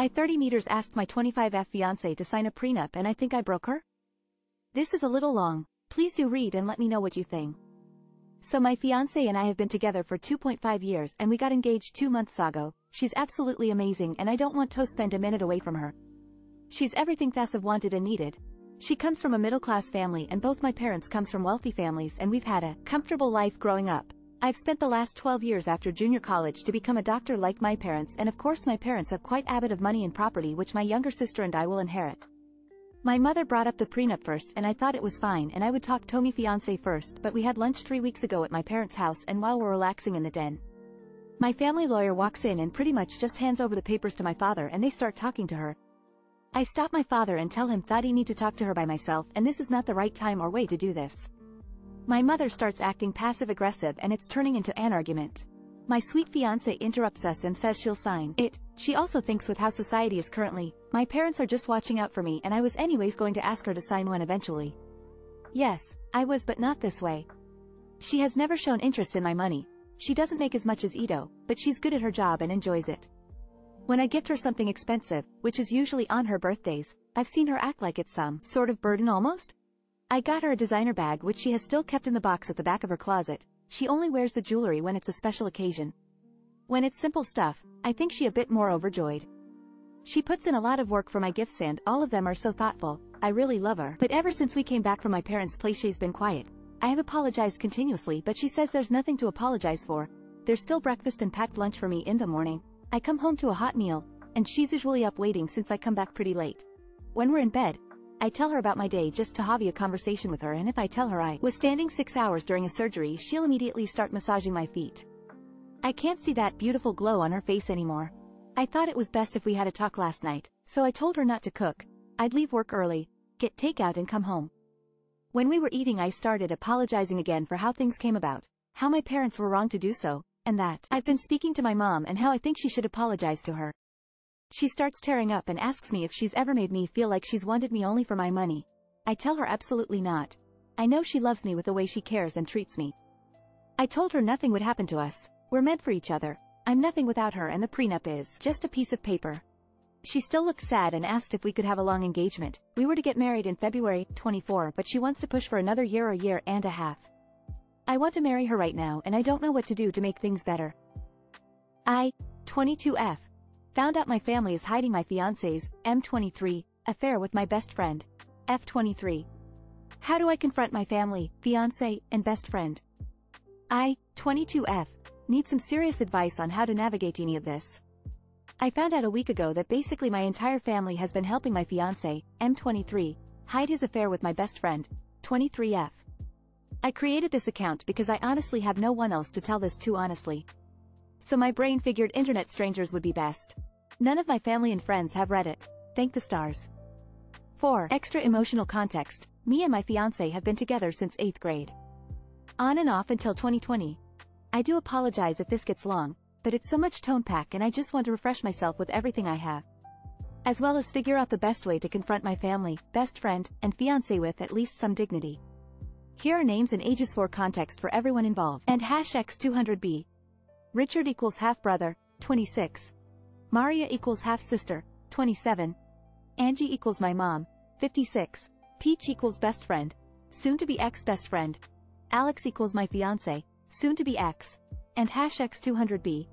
I 30 meters asked my 25F fiancé to sign a prenup and I think I broke her? This is a little long. Please do read and let me know what you think. So my fiancé and I have been together for 2.5 years and we got engaged 2 months ago. She's absolutely amazing and I don't want to spend a minute away from her. She's everything Thasav wanted and needed. She comes from a middle-class family and both my parents comes from wealthy families and we've had a comfortable life growing up. I've spent the last 12 years after junior college to become a doctor like my parents, and of course my parents have quite a bit of money and property which my younger sister and I will inherit. My mother brought up the prenup first and I thought it was fine and I would talk to my fiancé first, but we had lunch 3 weeks ago at my parents' house and while we're relaxing in the den, my family lawyer walks in and pretty much just hands over the papers to my father and they start talking to her. I stop my father and tell him that I need to talk to her by myself and this is not the right time or way to do this. My mother starts acting passive-aggressive and it's turning into an argument. My sweet fiancé interrupts us and says she'll sign it. She also thinks with how society is currently, my parents are just watching out for me and I was anyways going to ask her to sign one eventually. Yes, I was, but not this way. She has never shown interest in my money. She doesn't make as much as Ito, but she's good at her job and enjoys it. When I gift her something expensive, which is usually on her birthdays, I've seen her act like it's some sort of burden almost. I got her a designer bag which she has still kept in the box at the back of her closet. She only wears the jewelry when it's a special occasion. When it's simple stuff, I think she a bit more overjoyed. She puts in a lot of work for my gifts and all of them are so thoughtful. I really love her. But ever since we came back from my parents' place she's been quiet. I have apologized continuously but she says there's nothing to apologize for. There's still breakfast and packed lunch for me in the morning. I come home to a hot meal, and she's usually up waiting since I come back pretty late. When we're in bed, I tell her about my day just to have a conversation with her, and if I tell her I was standing 6 hours during a surgery she'll immediately start massaging my feet. I can't see that beautiful glow on her face anymore. I thought it was best if we had a talk last night, so I told her not to cook. I'd leave work early, get takeout and come home. When we were eating I started apologizing again for how things came about, how my parents were wrong to do so, and that I've been speaking to my mom and how I think she should apologize to her. She starts tearing up and asks me if she's ever made me feel like she's wanted me only for my money. I tell her absolutely not. I know she loves me with the way she cares and treats me. I told her nothing would happen to us. We're meant for each other. I'm nothing without her and the prenup is just a piece of paper. She still looks sad and asked if we could have a long engagement. We were to get married in February 24, but she wants to push for another year or year and a half. I want to marry her right now and I don't know what to do to make things better. I, 22F, found out my family is hiding my fiancé's, M23, affair with my best friend, F23. How do I confront my family, fiancé, and best friend? I, 22F, need some serious advice on how to navigate any of this. I found out a week ago that basically my entire family has been helping my fiancé, M23, hide his affair with my best friend, 23F. I created this account because I honestly have no one else to tell this to honestly. So my brain figured internet strangers would be best. None of my family and friends have read it. Thank the stars. For extra emotional context, me and my fiancé have been together since 8th grade. On and off until 2020. I do apologize if this gets long, but it's so much tone pack and I just want to refresh myself with everything I have. As well as figure out the best way to confront my family, best friend, and fiancé with at least some dignity. Here are names and ages for context for everyone involved. And #X200B. Richard equals half-brother, 26. Maria equals half-sister, 27. Angie equals my mom, 56. Peach equals best friend, soon-to-be ex-best friend. Alex equals my fiancé, soon-to-be ex. And #X200B.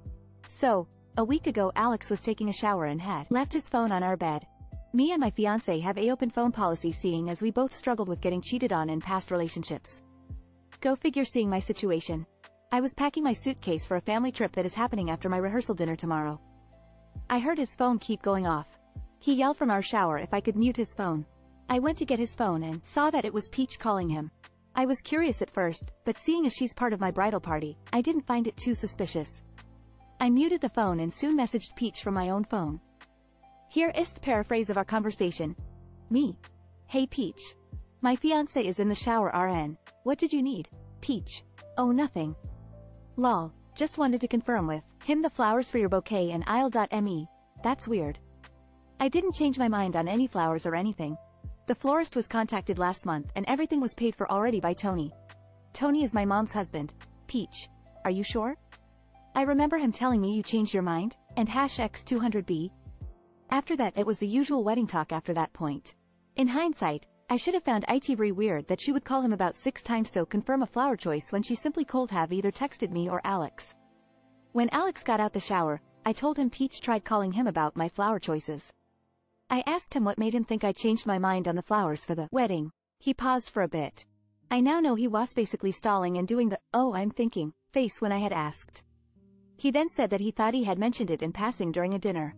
So, a week ago Alex was taking a shower and had left his phone on our bed. Me and my fiancé have a open phone policy seeing as we both struggled with getting cheated on in past relationships. Go figure seeing my situation. I was packing my suitcase for a family trip that is happening after my rehearsal dinner tomorrow. I heard his phone keep going off. He yelled from our shower if I could mute his phone. I went to get his phone and saw that it was Peach calling him. I was curious at first, but seeing as she's part of my bridal party, I didn't find it too suspicious. I muted the phone and soon messaged Peach from my own phone. Here is the paraphrase of our conversation. Me. Hey Peach. My fiancé is in the shower RN. What did you need? Peach. Oh nothing. Lol. Just wanted to confirm with him the flowers for your bouquet and aisle.me. That's weird. I didn't change my mind on any flowers or anything. The florist was contacted last month and everything was paid for already by Tony. Tony is my mom's husband. Peach. Are you sure? I remember him telling me you changed your mind, and #X200B. After that it was the usual wedding talk after that point. In hindsight, I should have found it very weird that she would call him about 6 times to confirm a flower choice when she simply could have either texted me or Alex. When Alex got out the shower, I told him Peach tried calling him about my flower choices. I asked him what made him think I changed my mind on the flowers for the wedding. He paused for a bit. I now know he was basically stalling and doing the, "oh, I'm thinking," face when I had asked. He then said that he thought he had mentioned it in passing during a dinner.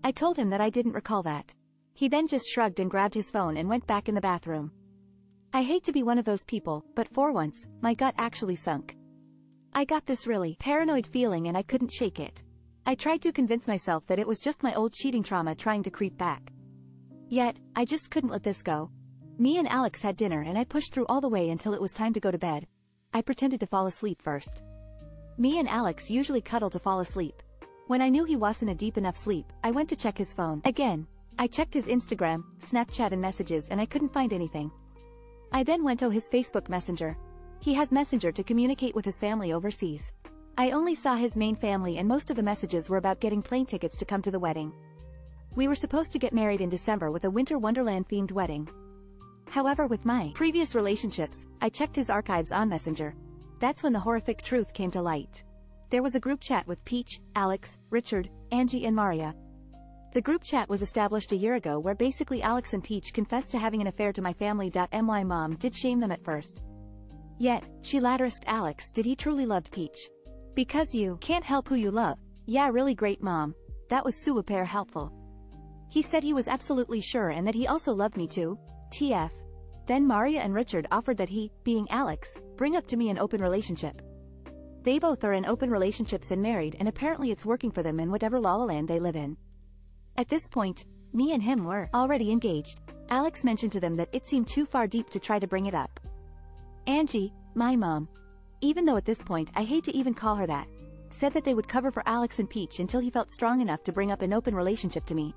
I told him that I didn't recall that. He then just shrugged and grabbed his phone and went back in the bathroom. I hate to be one of those people, but for once, my gut actually sunk. I got this really paranoid feeling and I couldn't shake it. I tried to convince myself that it was just my old cheating trauma trying to creep back. Yet, I just couldn't let this go. Me and Alex had dinner and I pushed through all the way until it was time to go to bed. I pretended to fall asleep first. Me and Alex usually cuddle to fall asleep. When I knew he wasn't a deep enough sleep, I went to check his phone. Again, I checked his Instagram, Snapchat and messages and I couldn't find anything. I then went to his Facebook Messenger. He has Messenger to communicate with his family overseas. I only saw his main family and most of the messages were about getting plane tickets to come to the wedding. We were supposed to get married in December with a Winter Wonderland themed wedding. However, with my previous relationships, I checked his archives on Messenger. That's when the horrific truth came to light. There was a group chat with Peach, Alex, Richard, Angie and Maria. The group chat was established a year ago where basically Alex and Peach confessed to having an affair to my family. My mom did shame them at first. Yet, she later asked Alex did he truly loved Peach. Because you can't help who you love. Yeah, really great mom. That was super helpful. He said he was absolutely sure and that he also loved me too. TF. Then Maria and Richard offered that he, being Alex, bring up to me an open relationship. They both are in open relationships and married and apparently it's working for them in whatever la la land they live in. At this point, me and him were already engaged. Alex mentioned to them that it seemed too far deep to try to bring it up. Angie, my mom, even though at this point I hate to even call her that, said that they would cover for Alex and Peach until he felt strong enough to bring up an open relationship to me.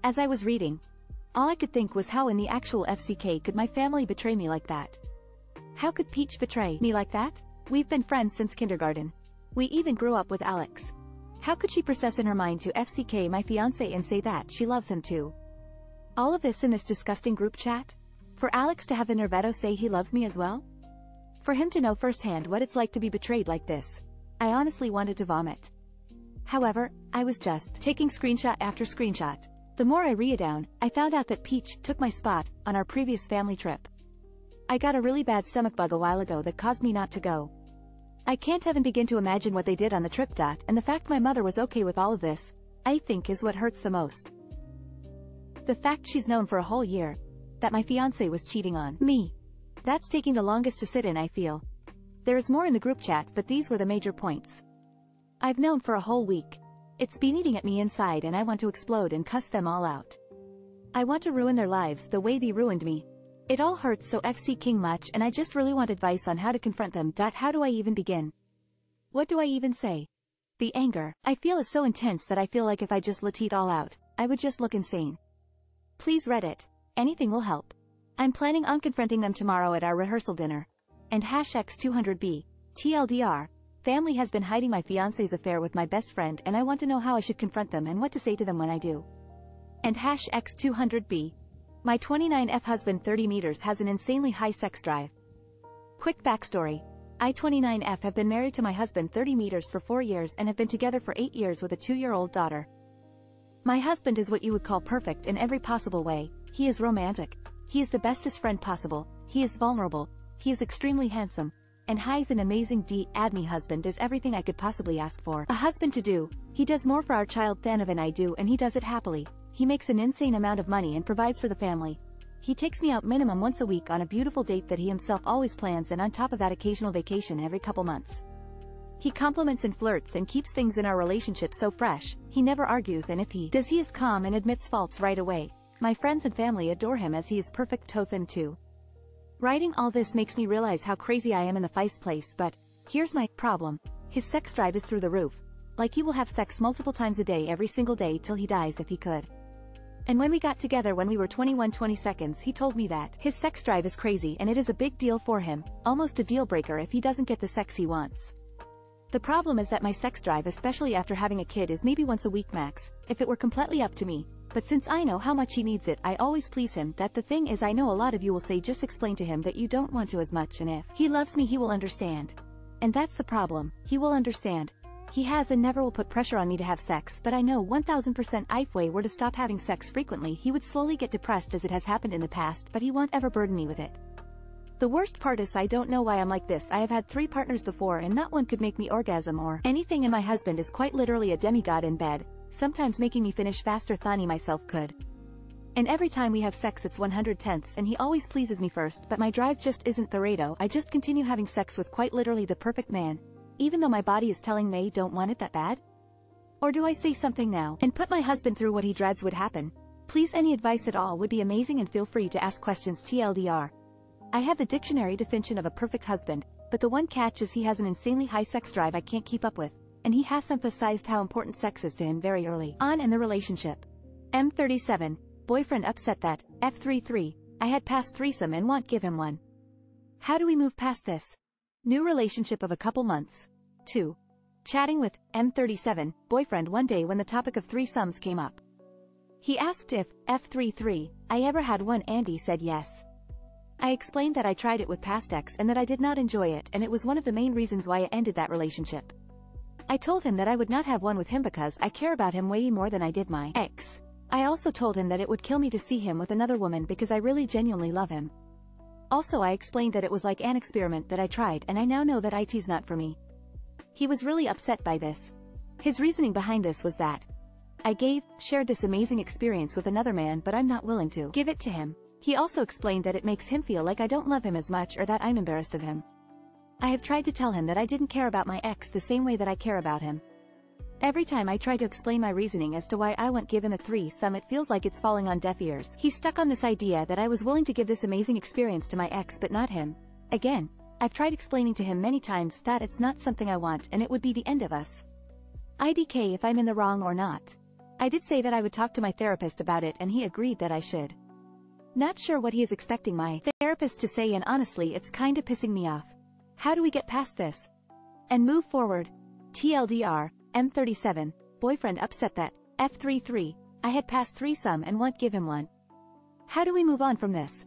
As I was reading, all I could think was how in the actual FCK could my family betray me like that? How could Peach betray me like that? We've been friends since kindergarten. We even grew up with Alex. How could she process in her mind to FCK my fiancé and say that she loves him too? All of this in this disgusting group chat? For Alex to have the nervetto say he loves me as well? For him to know firsthand what it's like to be betrayed like this? I honestly wanted to vomit. However, I was just taking screenshot after screenshot. The more I read down, I found out that Peach took my spot on our previous family trip. I got a really bad stomach bug a while ago that caused me not to go. I can't even begin to imagine what they did on the trip. And the fact my mother was okay with all of this, I think is what hurts the most. The fact she's known for a whole year that my fiancé was cheating on me. That's taking the longest to sit in, I feel. There is more in the group chat, but these were the major points. I've known for a whole week. It's been eating at me inside and I want to explode and cuss them all out. I want to ruin their lives the way they ruined me. It all hurts so FC King much and I just really want advice on how to confront them. How do I even begin? What do I even say? The anger I feel is so intense that I feel like if I just let it all out, I would just look insane. Please Reddit. Anything will help. I'm planning on confronting them tomorrow at our rehearsal dinner. And #X200B. TLDR. Family has been hiding my fiancé's affair with my best friend and I want to know how I should confront them and what to say to them when I do. And #X200B. My 29F husband 30 meters has an insanely high sex drive. Quick backstory. I 29F have been married to my husband 30 meters for 4 years and have been together for 8 years with a 2-year-old daughter. My husband is what you would call perfect in every possible way. He is romantic. He is the bestest friend possible. He is vulnerable. He is extremely handsome. And he's an amazing me husband is everything I could possibly ask for a husband to do. He does more for our child than even I do and he does it happily. He makes an insane amount of money and provides for the family. He takes me out minimum once a week on a beautiful date that he himself always plans and on top of that occasional vacation every couple months. He compliments and flirts and keeps things in our relationship so fresh. He never argues and if he does he is calm and admits faults right away. My friends and family adore him as he is perfect to them too. Writing all this makes me realize how crazy I am in the first place, but here's my problem. His sex drive is through the roof. Like he will have sex multiple times a day every single day till he dies if he could. And when we got together when we were 21-20 seconds he told me that his sex drive is crazy and it is a big deal for him, almost a deal breaker if he doesn't get the sex he wants. The problem is that my sex drive, especially after having a kid, is maybe once a week max, if it were completely up to me. But since I know how much he needs it, I always please him. That the thing is, I know a lot of you will say just explain to him that you don't want to as much, and if he loves me he will understand. And that's the problem, he will understand. He has and never will put pressure on me to have sex, but I know 1000% if we were to stop having sex frequently he would slowly get depressed as it has happened in the past, but he won't ever burden me with it. The worst part is I don't know why I'm like this. I have had 3 partners before and not one could make me orgasm or anything, and my husband is quite literally a demigod in bed, sometimes making me finish faster than I myself could. And every time we have sex it's 100/10 and he always pleases me first, but my drive just isn't the rado. I just continue having sex with quite literally the perfect man, even though my body is telling me don't want it that bad. Or do I say something now and put my husband through what he dreads would happen? Please, any advice at all would be amazing, and feel free to ask questions. TLDR. I have the dictionary definition of a perfect husband, but the one catch is he has an insanely high sex drive I can't keep up with, and he has emphasized how important sex is to him very early on in the relationship. M37, boyfriend upset that, F33, I had past threesome and won't give him one. How do we move past this? New relationship of a couple months. 2. Chatting with, M37, boyfriend one day when the topic of threesomes came up. He asked if, F33, I ever had one, and he said yes. I explained that I tried it with past ex and that I did not enjoy it, and it was one of the main reasons why I ended that relationship. I told him that I would not have one with him because I care about him way more than I did my ex. I also told him that it would kill me to see him with another woman because I really genuinely love him. Also, I explained that it was like an experiment that I tried and I now know that it's not for me. He was really upset by this. His reasoning behind this was that I shared this amazing experience with another man, but I'm not willing to give it to him. He also explained that it makes him feel like I don't love him as much or that I'm embarrassed of him. I have tried to tell him that I didn't care about my ex the same way that I care about him. Every time I try to explain my reasoning as to why I won't give him a threesome, it feels like it's falling on deaf ears. He's stuck on this idea that I was willing to give this amazing experience to my ex but not him. Again, I've tried explaining to him many times that it's not something I want and it would be the end of us. IDK if I'm in the wrong or not. I did say that I would talk to my therapist about it and he agreed that I should. Not sure what he is expecting my therapist to say, and honestly it's kinda pissing me off. How do we get past this and move forward? TLDR, M37, boyfriend upset that, F33, I had past threesome and won't give him one. How do we move on from this?